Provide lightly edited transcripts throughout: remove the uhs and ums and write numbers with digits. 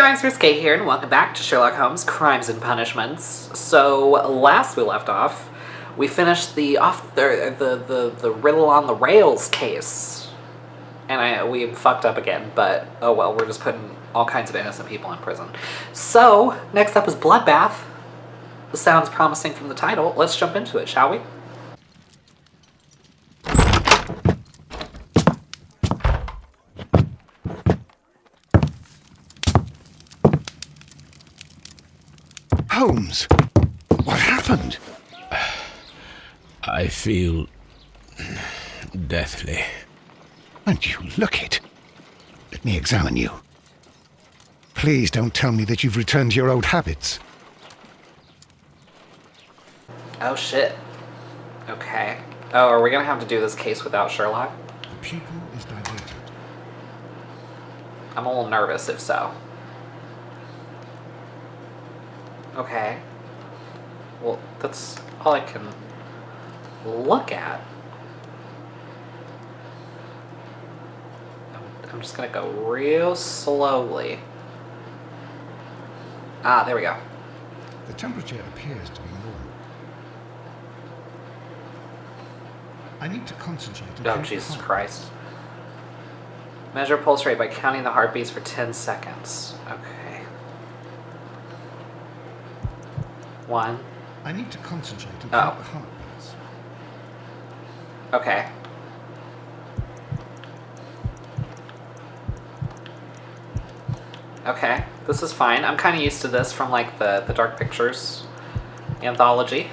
guys, Risque here, and welcome back to Sherlock Holmes Crimes and Punishments. So, last we left off, we finished the riddle on the rails case. And we fucked up again, but oh well, we're just putting all kinds of innocent people in prison. So, next up is Bloodbath. This sounds promising from the title. Let's jump into it, shall we? Holmes, what happened? I feel deathly. And you look it. Let me examine you. Please don't tell me that you've returned to your old habits. Oh shit. Okay. Oh, are we gonna have to do this case without Sherlock? The pupil is dilated. I'm a little nervous if so. Okay. Well, that's all I can look at. I'm just gonna go real slowly. Ah, there we go. The temperature appears to be normal. I need to concentrate. Oh, Jesus Christ. Measure pulse rate by counting the heartbeats for 10 seconds. Okay. 1. I need to concentrate and Oh. count the heartbeats. Okay. Okay, this is fine. I'm kind of used to this from like the Dark Pictures anthology.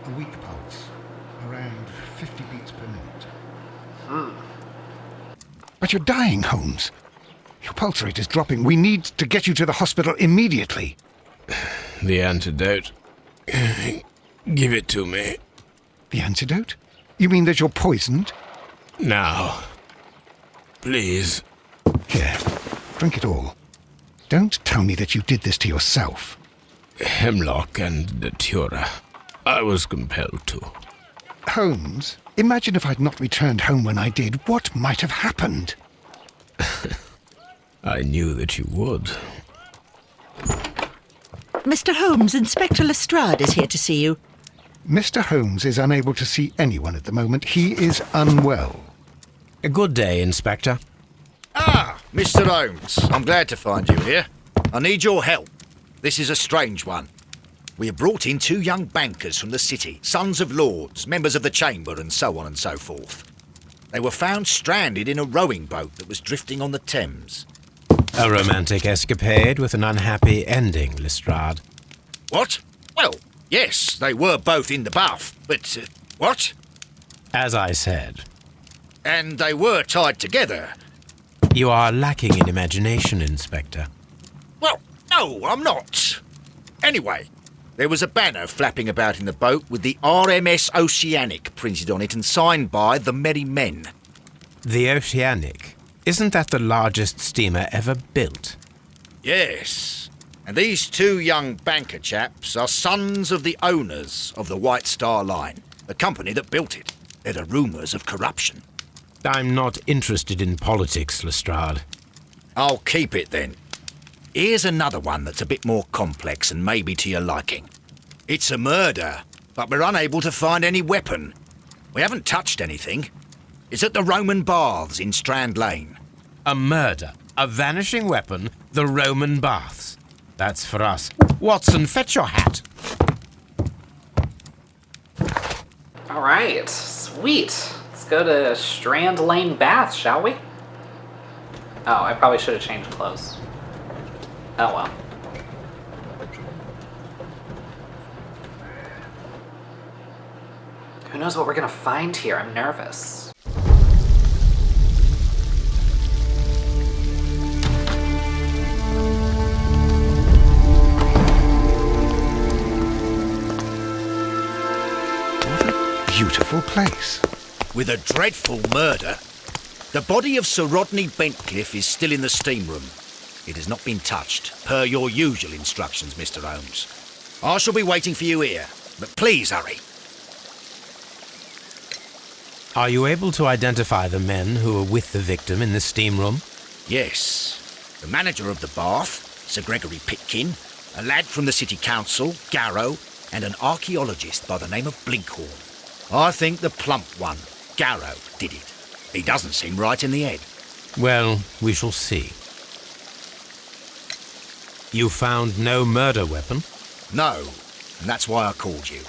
A weak pulse, around 50 beats per minute. But you're dying, Holmes. Your pulse rate is dropping. We need to get you to the hospital immediately. The antidote. Give it to me. The antidote? You mean that you're poisoned? Now. Please. Here, drink it all. Don't tell me that you did this to yourself. Hemlock and datura. I was compelled to. Holmes, imagine if I'd not returned home when I did. What might have happened? I knew that you would. Mr. Holmes, Inspector Lestrade is here to see you. Mr. Holmes is unable to see anyone at the moment. He is unwell. A good day, Inspector. Ah, Mr. Holmes, I'm glad to find you here. I need your help. This is a strange one. We have brought in 2 young bankers from the city, sons of lords, members of the chamber, and so on and so forth. They were found stranded in a rowing boat that was drifting on the Thames. A romantic escapade with an unhappy ending, Lestrade. What? Well, yes, they were both in the bath, but, what? As I said, And they were tied together. you are lacking in imagination, Inspector. Well, no, I'm not. Anyway, there was a banner flapping about in the boat with the RMS Oceanic printed on it and signed by the Merry Men. The Oceanic. Isn't that the largest steamer ever built? Yes, and these 2 young banker chaps are sons of the owners of the White Star Line, the company that built it. There are rumours of corruption. I'm not interested in politics, Lestrade. I'll keep it then. Here's another one that's a bit more complex and maybe to your liking. It's a murder, but we're unable to find any weapon. We haven't touched anything. It's at the Roman Baths in Strand Lane. A murder, a vanishing weapon, the Roman baths. That's for us. Watson, fetch your hat. All right, sweet. Let's go to Strand Lane Bath, shall we? Oh, I probably should have changed clothes. Oh well. Who knows what we're gonna find here? I'm nervous. Beautiful place. With a dreadful murder. The body of Sir Rodney Bentcliffe is still in the steam room. It has not been touched, per your usual instructions, Mr. Holmes. I shall be waiting for you here, but please hurry. Are you able to identify the men who were with the victim in the steam room? Yes. The manager of the bath, Sir Gregory Pitkin, a lad from the city council, Garrow, and an archaeologist by the name of Blinkhorn. I think the plump one, Garrow, did it. He doesn't seem right in the head. Well, we shall see. You found no murder weapon? No, and that's why I called you.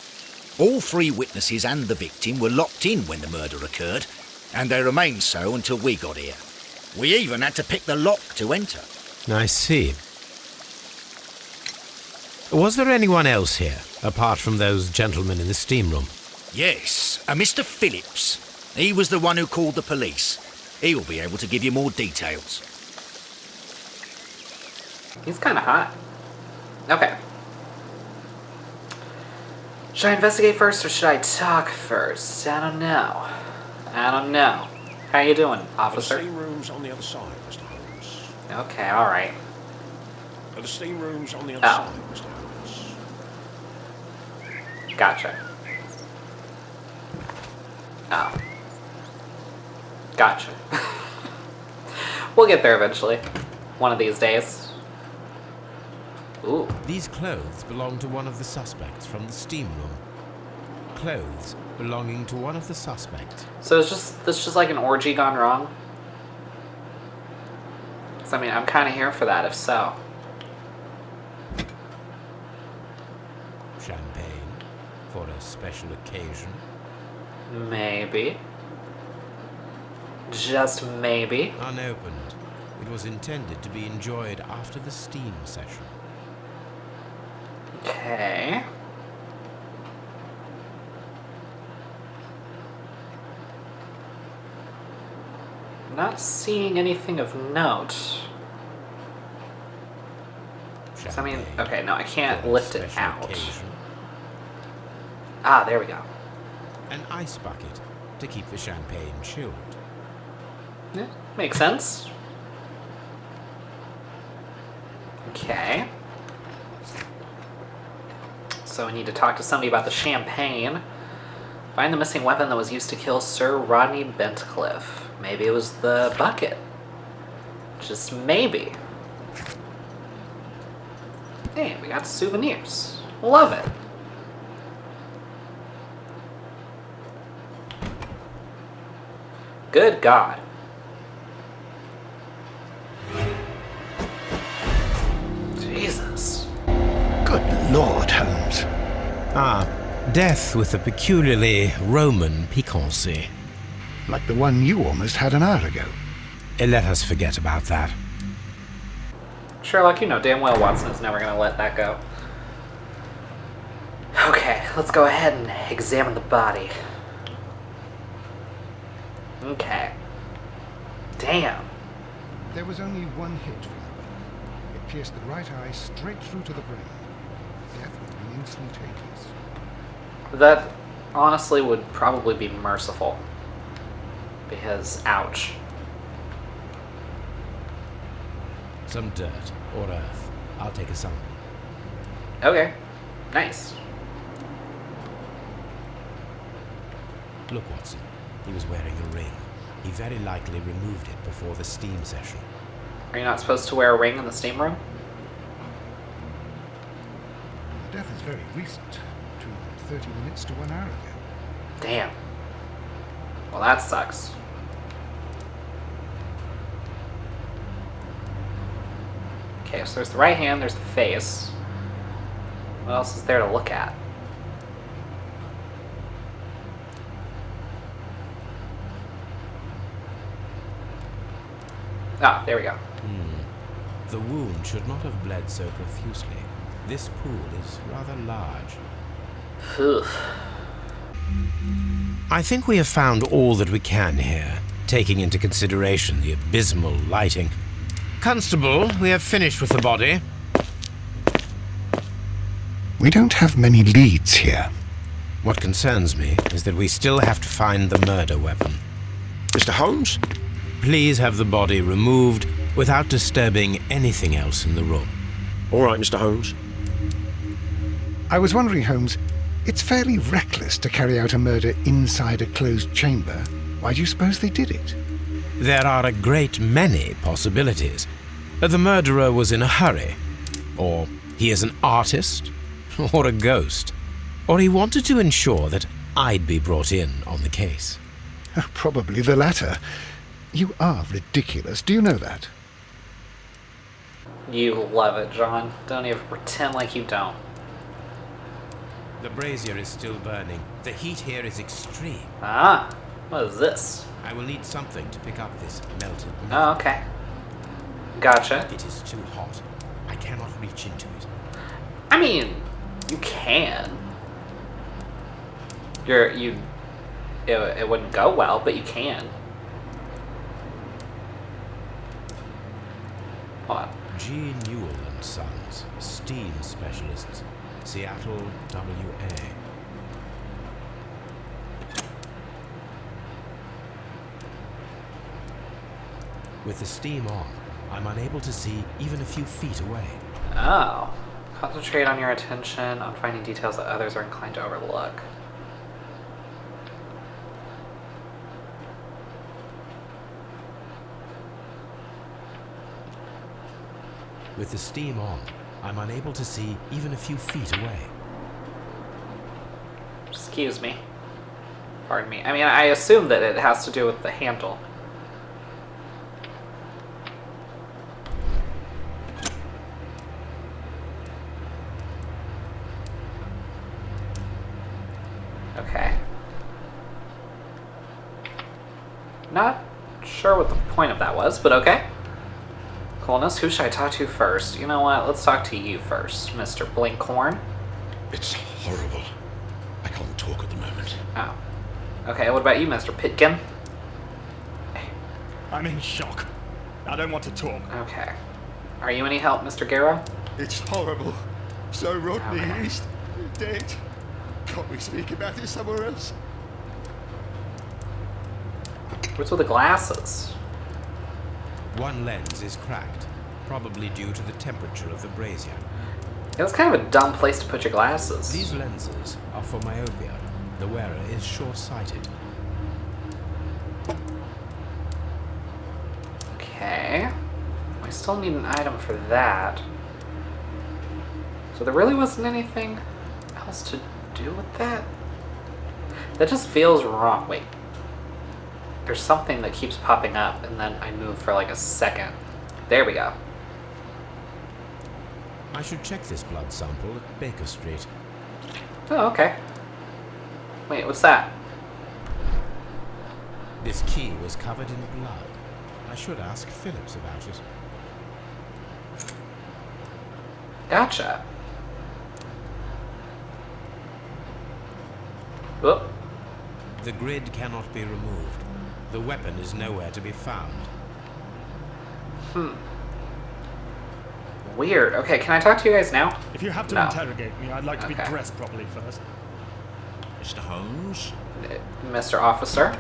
All three witnesses and the victim were locked in when the murder occurred, and they remained so until we got here. We even had to pick the lock to enter. I see. Was there anyone else here, apart from those gentlemen in the steam room? Yes, a Mr. Phillips. He was the one who called the police. He'll be able to give you more details. He's kind of hot. Okay. Should I investigate first or should I talk first? I don't know. How you doing, officer? The steam room's on the other side, Mr. Holmes. Okay, alright. The steam room's on the other side, Mr. Holmes. Gotcha. Oh. Gotcha. We'll get there eventually. One of these days. Ooh. These clothes belong to one of the suspects from the steam room. Clothes belonging to one of the suspects. So is this just like an orgy gone wrong? 'Cause, I mean, I'm kind of here for that, if so. Champagne for a special occasion. Maybe. Just maybe. Unopened. It was intended to be enjoyed after the steam session. Okay. Not seeing anything of note. So, I mean, Champagne okay, no, I can't for a lift it special out. occasion. Ah, there we go. An ice bucket to keep the champagne chilled. Yeah, makes sense. Okay. So we need to talk to somebody about the champagne. Find the missing weapon that was used to kill Sir Rodney Bentcliffe. Maybe it was the bucket. Just maybe. Hey, we got souvenirs. Love it. Good God. Jesus. Good Lord, Holmes. Ah, death with a peculiarly Roman piquancy. Like the one you almost had an hour ago. Let us forget about that. Sherlock, you know damn well Watson is never going to let that go. Okay, let's go ahead and examine the body. Okay. Damn. There was only one hit from the weapon. It pierced the right eye straight through to the brain. Death would have been instantaneous. That honestly would probably be merciful. Because, ouch. Some dirt or earth. I'll take a sample. Okay. Nice. Look, Watson. He was wearing a ring. He very likely removed it before the steam session. Are you not supposed to wear a ring in the steam room? The death is very recent. 30 minutes to 1 hour ago. Damn. Well, that sucks. Okay, so there's the right hand, there's the face. What else is there to look at? Ah, there we go. The wound should not have bled so profusely. This pool is rather large. Phew. I think we have found all that we can here, taking into consideration the abysmal lighting. Constable, we have finished with the body. We don't have many leads here. What concerns me is that we still have to find the murder weapon. Mr. Holmes? Please have the body removed without disturbing anything else in the room. All right, Mr. Holmes. I was wondering, Holmes, it's fairly reckless to carry out a murder inside a closed chamber. Why do you suppose they did it? There are a great many possibilities. The murderer was in a hurry, or he is an artist, or a ghost, or he wanted to ensure that I'd be brought in on the case. Probably the latter. You are ridiculous. Do you know that? You love it, John. Don't even pretend like you don't. The brazier is still burning. The heat here is extreme. Ah, what is this? I will need something to pick up this melted Oh, metal. okay. Gotcha. It is too hot. I cannot reach into it. I mean, you can. It wouldn't go well, but you can. Hold on. G. Newell and Sons, steam specialists, Seattle, WA. With the steam on, I'm unable to see even a few feet away. Oh. Concentrate on your attention on finding details that others are inclined to overlook. With the steam on, I'm unable to see even a few feet away. Excuse me. Pardon me. I mean, I assume that it has to do with the handle. Okay. Not sure what the point of that was, but okay. Coolness, who should I talk to first? You know what? Let's talk to you first, Mr. Blinkhorn. It's horrible. I can't talk at the moment. Oh. Okay, what about you, Mr. Pitkin? I'm in shock. I don't want to talk. Okay. Are you any help, Mr. Garrow? It's horrible. So Rodney Okay. is dead. Can't we speak about it somewhere else? What's with the glasses? One lens is cracked, probably due to the temperature of the brazier. Yeah, that's kind of a dumb place to put your glasses. These lenses are for myopia. The wearer is short-sighted. Okay. I still need an item for that. So there really wasn't anything else to do with that? That just feels wrong. Wait. There's something that keeps popping up, and then I move for like a second. There we go. I should check this blood sample at Baker Street. Oh, okay. Wait, what's that? This key was covered in blood. I should ask Phillips about it. Gotcha. Whoop. The grid cannot be removed. The weapon is nowhere to be found. Weird. Okay, can I talk to you guys now? If you have to No. interrogate me, I'd like to be Okay. dressed properly first. Mr. Holmes? Mr. Officer?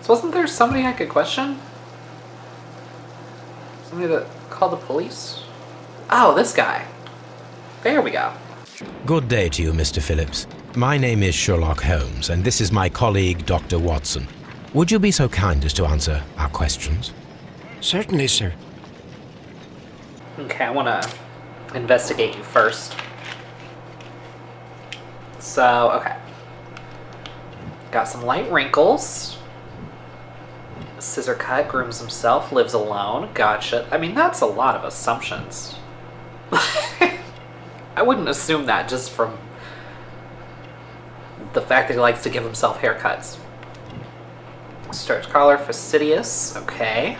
So wasn't there somebody I could question? Somebody that called the police? Oh, this guy. There we go. Good day to you, Mr. Phillips. My name is Sherlock Holmes, and this is my colleague, Dr. Watson. Would you be so kind as to answer our questions? Certainly, sir. Okay, I want to investigate you first. So, okay. Got some light wrinkles. Scissor cut, grooms himself, lives alone. Gotcha. I mean, that's a lot of assumptions. I wouldn't assume that just from the fact that he likes to give himself haircuts. Starch collar, fastidious. Okay.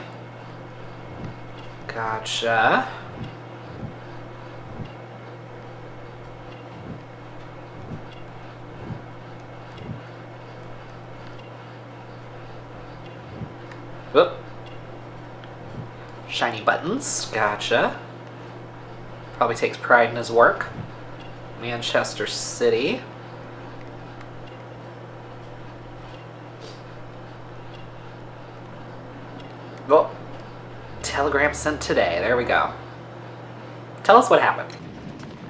Gotcha. Whoop. Shiny buttons. Gotcha. Probably takes pride in his work. Manchester City. Oh, telegram sent today. There we go. Tell us what happened.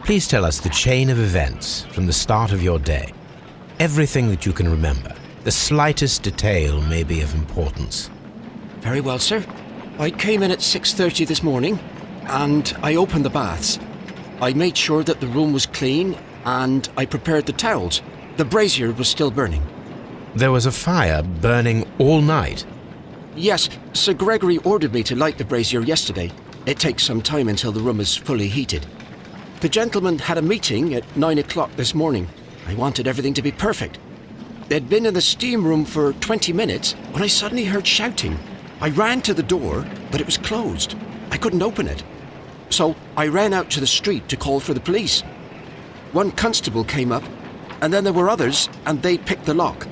Please tell us the chain of events from the start of your day. Everything that you can remember. The slightest detail may be of importance. Very well, sir. I came in at 6:30 this morning, and I opened the baths. I made sure that the room was clean, and I prepared the towels. The brazier was still burning. There was a fire burning all night. Yes, Sir Gregory ordered me to light the brazier yesterday. It takes some time until the room is fully heated. The gentleman had a meeting at 9 o'clock this morning. I wanted everything to be perfect. They'd been in the steam room for 20 minutes when I suddenly heard shouting. I ran to the door, but it was closed. I couldn't open it. So I ran out to the street to call for the police. One constable came up, and then there were others, and they picked the lock.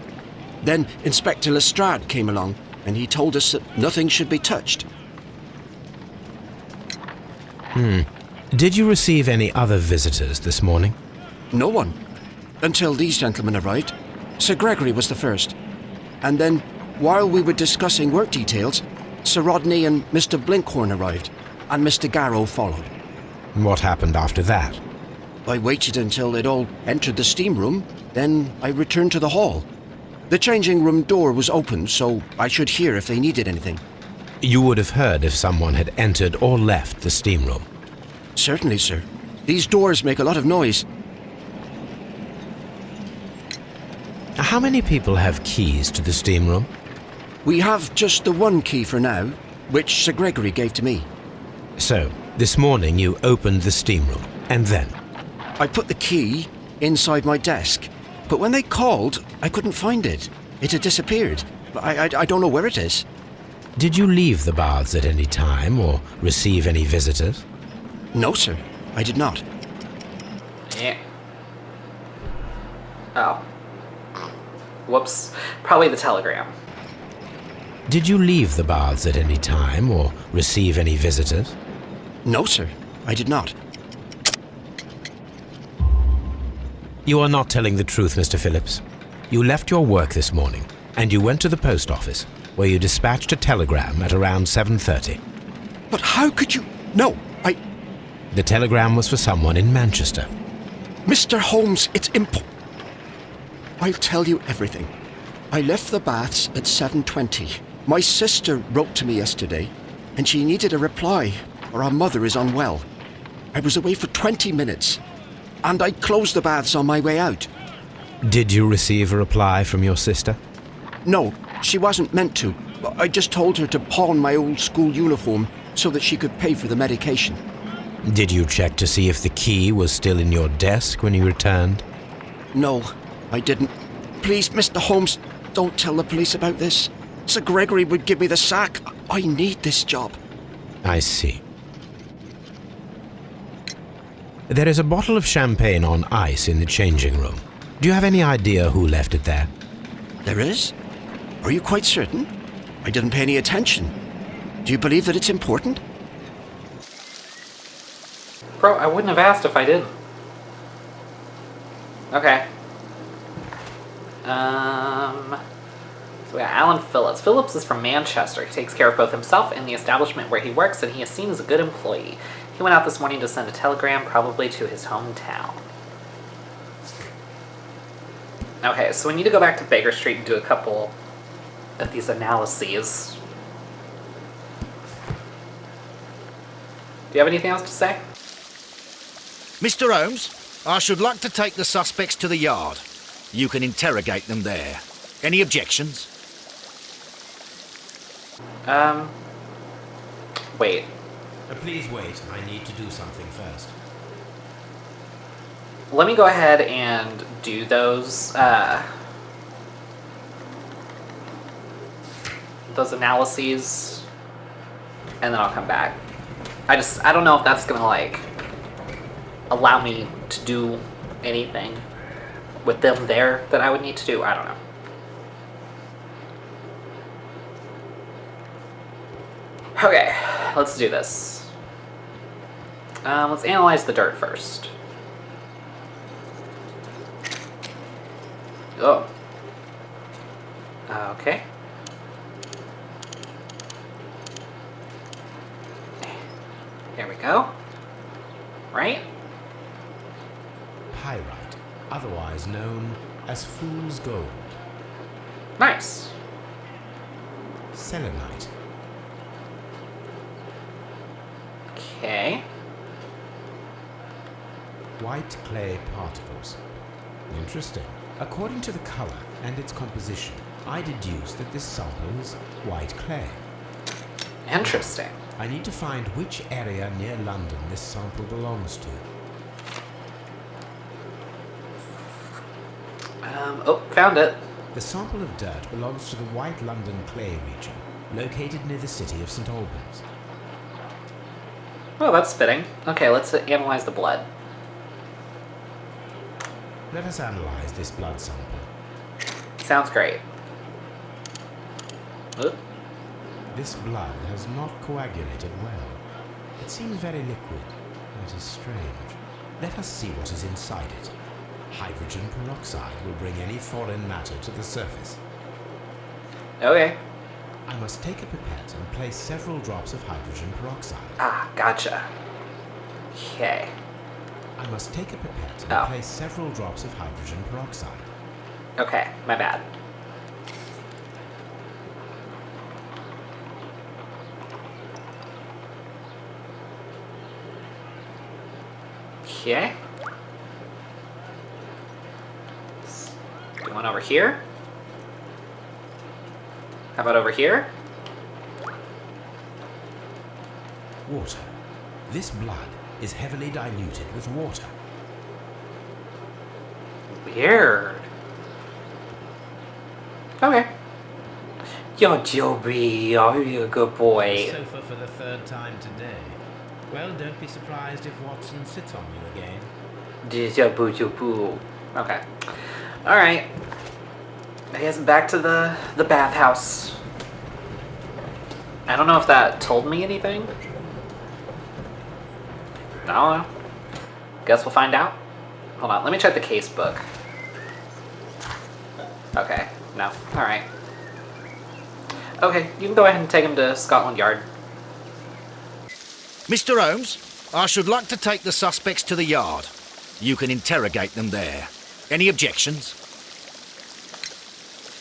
Then Inspector Lestrade came along, and he told us that nothing should be touched. Did you receive any other visitors this morning? No one. Until these gentlemen arrived. Sir Gregory was the first. And then, while we were discussing work details, Sir Rodney and Mr. Blinkhorn arrived, and Mr. Garrow followed. What happened after that? I waited until they'd all entered the steam room, then I returned to the hall. The changing room door was open, so I should hear if they needed anything. You would have heard if someone had entered or left the steam room. Certainly, sir. These doors make a lot of noise. How many people have keys to the steam room? We have just the one key for now, which Sir Gregory gave to me. So, this morning you opened the steam room, and then? I put the key inside my desk, but when they called, I couldn't find it. It had disappeared. I don't know where it is. Did you leave the baths at any time or receive any visitors? No, sir. I did not. Yeah. Oh. Whoops. Probably the telegram. Did you leave the baths at any time or receive any visitors? No, sir. I did not. You are not telling the truth, Mr. Phillips. You left your work this morning, and you went to the post office, where you dispatched a telegram at around 7:30. But how could you... No, The telegram was for someone in Manchester. Mr. Holmes, it's I'll tell you everything. I left the baths at 7:20. My sister wrote to me yesterday, and she needed a reply, or our mother is unwell. I was away for 20 minutes, and I closed the baths on my way out. Did you receive a reply from your sister? No, she wasn't meant to. I just told her to pawn my old school uniform so that she could pay for the medication. Did you check to see if the key was still in your desk when you returned? No, I didn't. Please, Mr. Holmes, don't tell the police about this. Sir Gregory would give me the sack. I need this job. I see. There is a bottle of champagne on ice in the changing room. Do you have any idea who left it there? There is? Are you quite certain? I didn't pay any attention. Do you believe that it's important? Bro, I wouldn't have asked if I did. Okay. So we got Alan Phillips. Phillips is from Manchester. He takes care of both himself and the establishment where he works, and he is seen as a good employee. He went out this morning to send a telegram, probably to his hometown. Okay, so we need to go back to Baker Street and do a couple of these analyses. Do you have anything else to say? Mr. Holmes, I should like to take the suspects to the yard. You can interrogate them there. Any objections? Wait. Please wait. I need to do something first. Let me go ahead and do those analyses, and then I'll come back. I don't know if that's gonna, like, allow me to do anything with them there that I would need to do. I don't know. Okay, let's do this. Let's analyze the dirt first. Oh. Okay. Here we go. Right? Pyrite, otherwise known as fool's gold. Nice. Selenite. Okay. White clay particles. Interesting. According to the color and its composition, I deduce that this sample is white clay. Interesting. I need to find which area near London this sample belongs to. Oh, found it. The sample of dirt belongs to the White London clay region, located near the city of St. Albans. Well, that's fitting. Okay, let's analyze the blood. Let us analyze this blood sample. Sounds great. Oop. This blood has not coagulated well. It seems very liquid. That is strange. Let us see what is inside it. Hydrogen peroxide will bring any foreign matter to the surface. Okay. I must take a pipette and place several drops of hydrogen peroxide. Ah, gotcha. Okay. I must take a pipette and place several drops of hydrogen peroxide. Okay, my bad. Okay. Do one over here. How about over here? Water. This blood is heavily diluted with water. Weird. Okay. Yo, Joby, are you a good boy? Sofa for the third time today. Well, don't be surprised if Watson sits on you again. Okay. Alright. I guess back to the bathhouse. I don't know if that told me anything. I don't know. Guess we'll find out. Hold on, let me check the case book. Okay, no. Alright. Okay, you can go ahead and take him to Scotland Yard. Mr. Holmes, I should like to take the suspects to the yard. You can interrogate them there. Any objections?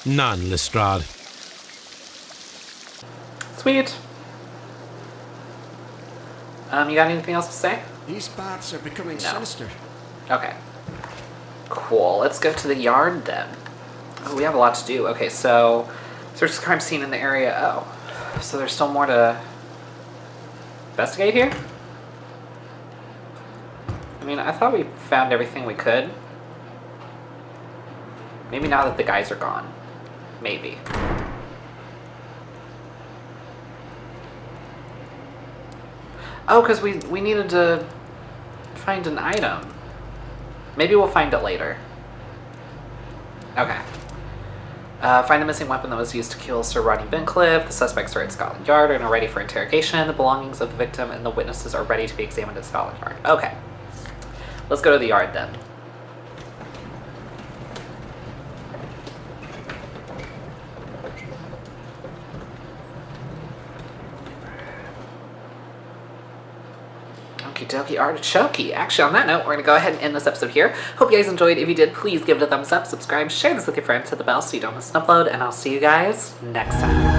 None, Lestrade. Sweet. You got anything else to say? These baths are becoming sinister. Okay. Cool. Let's go to the yard then. Oh, we have a lot to do. Okay, so search the crime scene in the area. Oh, so there's still more to investigate here? I mean, I thought we found everything we could. Maybe now that the guys are gone. Maybe. Oh, because we needed to find an item. Maybe we'll find it later. Okay. Find the missing weapon that was used to kill Sir Rodney Vincliffe. The suspects are at Scotland Yard and are ready for interrogation. The belongings of the victim and the witnesses are ready to be examined at Scotland Yard. Okay. Let's go to the yard then. Okie dokie artichoke. Actually, on that note, we're going to go ahead and end this episode here. Hope you guys enjoyed. If you did, please give it a thumbs up, subscribe, share this with your friends, hit the bell so you don't miss an upload, and I'll see you guys next time.